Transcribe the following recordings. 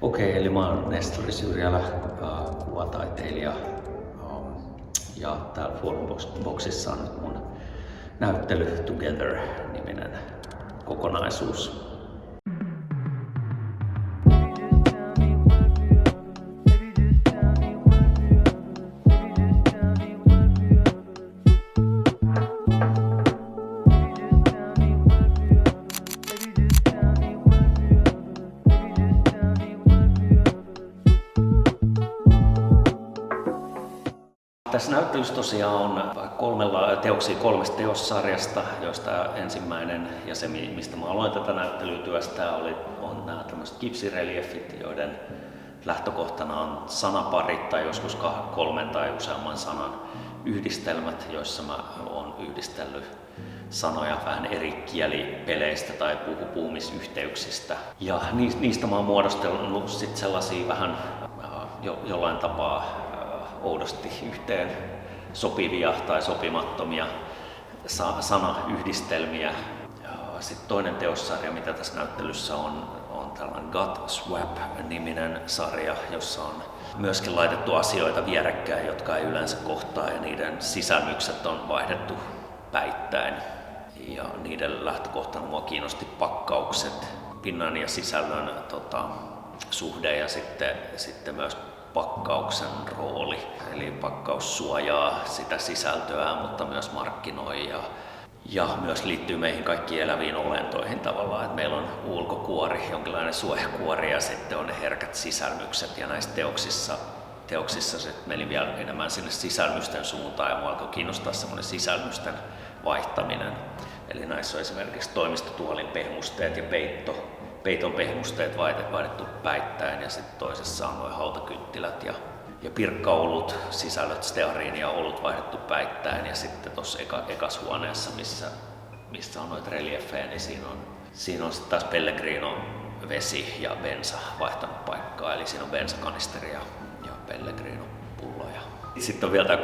Okei, eli mä oon Nestori Syrjälä, kuvataiteilija. Ja täällä Formboxissa on nyt mun näyttely Together-niminen kokonaisuus. Tässä näyttelyssä tosiaan on kolmesta teossarjasta, joista ensimmäinen ja se, mistä mä aloin tätä näyttelyä työstää, on nämä tämmöiset kipsireliefit, joiden lähtökohtana on sanaparit tai joskus 3 tai useamman sanan yhdistelmät, joissa mä oon yhdistellyt sanoja vähän eri kielipeleistä tai puhumisyhteyksistä. Ja niistä mä oon muodostellut sit sellaisia vähän jollain tapaa oudosti yhteen sopivia tai sopimattomia sanayhdistelmiä. Sitten toinen teossarja, mitä tässä näyttelyssä on tällainen Gut Swap-niminen sarja, jossa on myöskin laitettu asioita vierekkäin, jotka ei yleensä kohtaa, ja niiden sisälmykset on vaihdettu päittäin. Ja niiden lähtökohtana mua kiinnosti pakkaukset, pinnan ja sisällön suhde ja sitten myös pakkauksen rooli. Eli pakkaus suojaa sitä sisältöä, mutta myös markkinoi ja myös liittyy meihin kaikkiin eläviin olentoihin tavallaan. Että meillä on ulkokuori, jonkinlainen suojakuori ja sitten on ne herkät sisälmykset ja näissä teoksissa se meni vielä enemmän sinne sisälmysten suuntaan ja mua alkoi kiinnostaa semmoinen sisälmysten vaihtaminen. Eli näissä on esimerkiksi toimistotuolin pehmusteet ja peiton pehmusteet vaihdettu päittäin ja sitten toisessa on noin hautakynttilät ja pirkkaulut, sisällöt, steariini ja olut vaihdettu päittäin ja sitten tuossa ekas huoneessa, missä on noita reliefejä, niin siinä on sitten taas Pellegrino vesi ja bensa vaihtanut paikkaa, eli siinä on bensakanisteri ja Pellegrino pulloja. Sitten on vielä tämä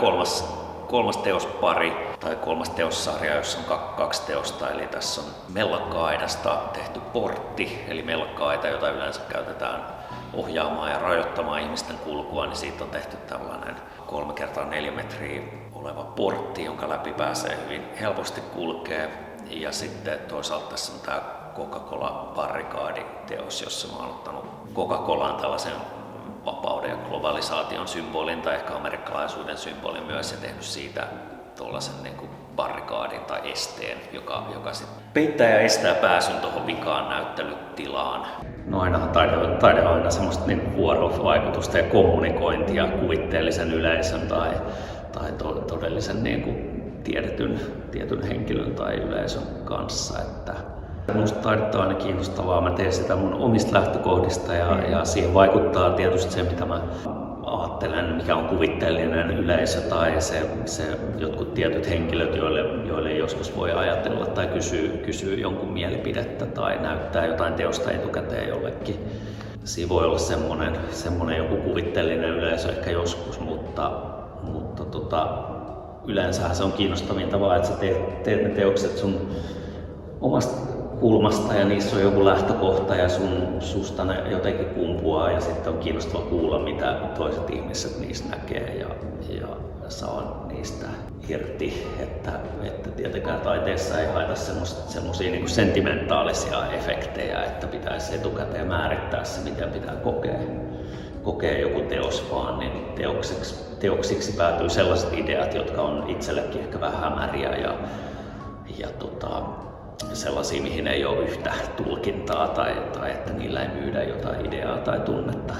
kolmas teospari tai kolmas teossarja, jossa on 2 teosta, eli tässä on mellakka-aidasta tehty portti, eli mellakka-aita, jota yleensä käytetään ohjaamaan ja rajoittamaan ihmisten kulkua, niin siitä on tehty tällainen 3x4 metriä oleva portti, jonka läpi pääsee hyvin helposti kulkee. Ja sitten toisaalta tässä on tämä Coca-Cola-barrikaaditeos, jossa mä oon ottanut Coca-Colaan tällaisen vapauden ja globalisaation symbolin tai ehkä amerikkalaisuuden symbolin myös ja tehnyt siitä tuollaisen niin kuin barrikaadin tai esteen, joka sitten peittää ja estää pääsyn tuohon vikaan näyttelytilaan. No ainahan taide on aina semmoista niin vuorovaikutusta ja kommunikointia kuvitteellisen yleisön tai todellisen niin kuin tietyn henkilön tai yleisön kanssa. Että minusta taidetta on aina kiinnostavaa. Mä teen sitä mun omista lähtökohdista ja siihen vaikuttaa tietysti se, mitä mä ajattelen, mikä on kuvitteellinen yleisö tai se jotkut tietyt henkilöt, joille joskus voi ajatella tai kysyy jonkun mielipidettä tai näyttää jotain teosta etukäteen jollekin. Siinä voi olla semmoinen joku kuvitteellinen yleisö ehkä joskus, mutta yleensähän se on kiinnostavinta vaan, että sä teet ne teokset sun omasta kulmasta ja niissä on joku lähtökohta ja susta ne jotenkin kumpuaa ja sitten on kiinnostava kuulla, mitä toiset ihmiset niistä näkee ja saa niistä irti, että tietenkään taiteessa ei haeta semmoisia niin kuin sentimentaalisia efektejä, että pitäisi etukäteen määrittää se, miten pitää kokea joku teos, vaan niin teoksiksi päätyy sellaiset ideat, jotka on itsellekin ehkä vähän hämäriä ja sellaisia, mihin ei ole yhtä tulkintaa tai että niillä ei myydä jotain ideaa tai tunnetta.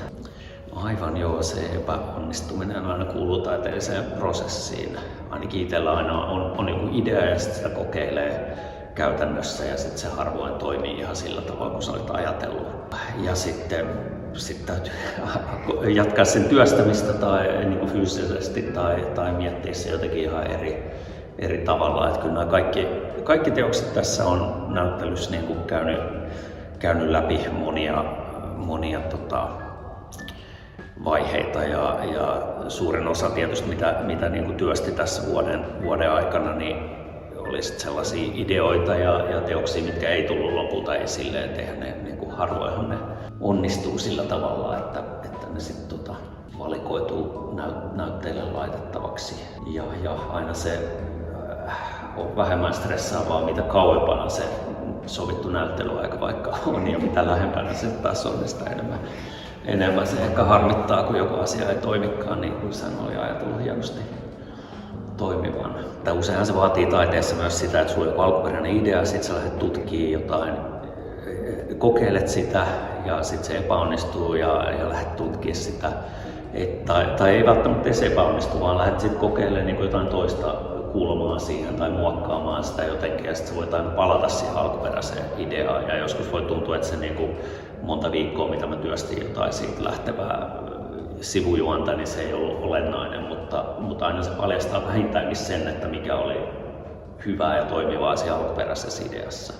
Aivan joo, se epäonnistuminen aina kuuluu taiteelliseen prosessiin. Ainakin itsellä aina on joku idea ja sitten sitä kokeilee käytännössä ja sitten se harvoin toimii ihan sillä tavalla, kun sä olet ajatellut. Ja sitten täytyy jatkaa sen työstämistä tai niin kuin fyysisesti tai miettiä se jotenkin ihan eri tavalla. Että kyllä nämä kaikki teokset tässä on näyttelyssä niin kuin käynyt läpi monia vaiheita ja suurin osa tietysti mitä niin kuin työsti tässä vuoden aikana niin oli sellaisia ideoita ja teoksia, mitkä ei tullut lopulta esille, että eihän ne niin kuin harvoinhan ne onnistuu sillä tavalla, että ne sitten valikoituu näytteille laitettavaksi. Ja aina se on vähemmän stressaavaa, mitä kauempana se sovittu näyttelyaika vaikka on, ja mitä lähempänä se taas on, sitä enemmän se ehkä harmittaa, kun joku asia ei toimikaan niin kuin sen oli ajatellut hienosti toimivan. Useinhan se vaatii taiteessa myös sitä, että sulla on joku alkuperäinen idea, ja sitten sä lähdet tutkimaan jotain, kokeilet sitä ja sitten se epäonnistuu ja lähdet tutkimaan sitä. Tai ei välttämättä edes epäonnistu, vaan lähdet sitten kokeilemaan niin jotain toista kulmaa siihen tai muokkaamaan sitä jotenkin, ja sitten sä voit aina palata siihen alkuperäiseen ideaan. Ja joskus voi tuntua, että se niin kuin monta viikkoa, mitä mä työstin jotain siitä lähtevää sivujuonta, niin se ei ollut olennainen, mutta aina se paljastaa vähintäänkin sen, että mikä oli hyvää ja toimivaa siinä alkuperäisessä ideassa.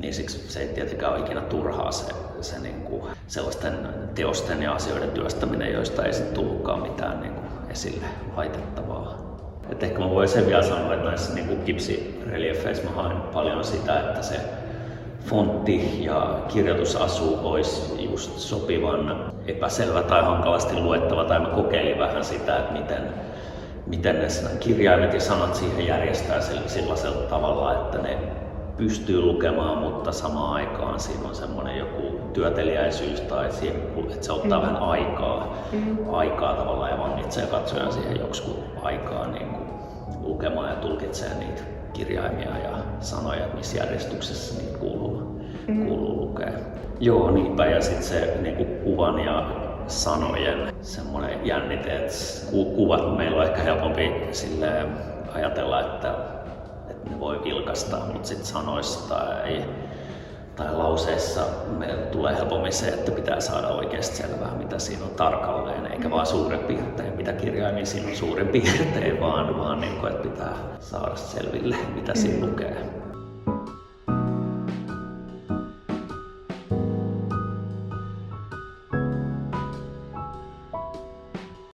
Niin siksi se ei tietenkään ole ikinä turhaa se niin kuin sellaisten teosten ja asioiden työstäminen, joista ei sitten tullutkaan mitään niin kuin esille laitettavaa. Et ehkä mä voin sen vielä sanoa, että näissä niin kuin kipsireliefeissä mä haen paljon sitä, että se fontti ja kirjoitusasu olisi just sopivan epäselvä tai hankalasti luettava, tai mä kokeilin vähän sitä, että miten ne kirjaimet ja sanat siihen järjestää sellaisella tavalla, että ne pystyy lukemaan, mutta samaan aikaan siinä on semmoinen joku työteliäisyys tai siihen, että se ottaa vähän aikaa tavallaan ja vangitsee katsojan siihen joksikun aikaa niin kuin lukemaan ja tulkitsee niitä kirjaimia ja sanoja, missä järjestyksessä niitä kuuluu lukea. Joo, niinpä, ja sitten se niin kuin kuvan ja sanojen semmoinen jännite, että kuvat meillä on ehkä helpompi silleen ajatella, että ne voi vilkaista, mutta sitten sanoissa tai lauseissa meillä tulee helpommin se, että pitää saada oikeasti selvää, mitä siinä on tarkalleen, eikä vaan suurin piirtein, mitä kirjaimia siinä on suurin piirtein, vaan niin kuin, että pitää saada selville, mitä siinä lukee.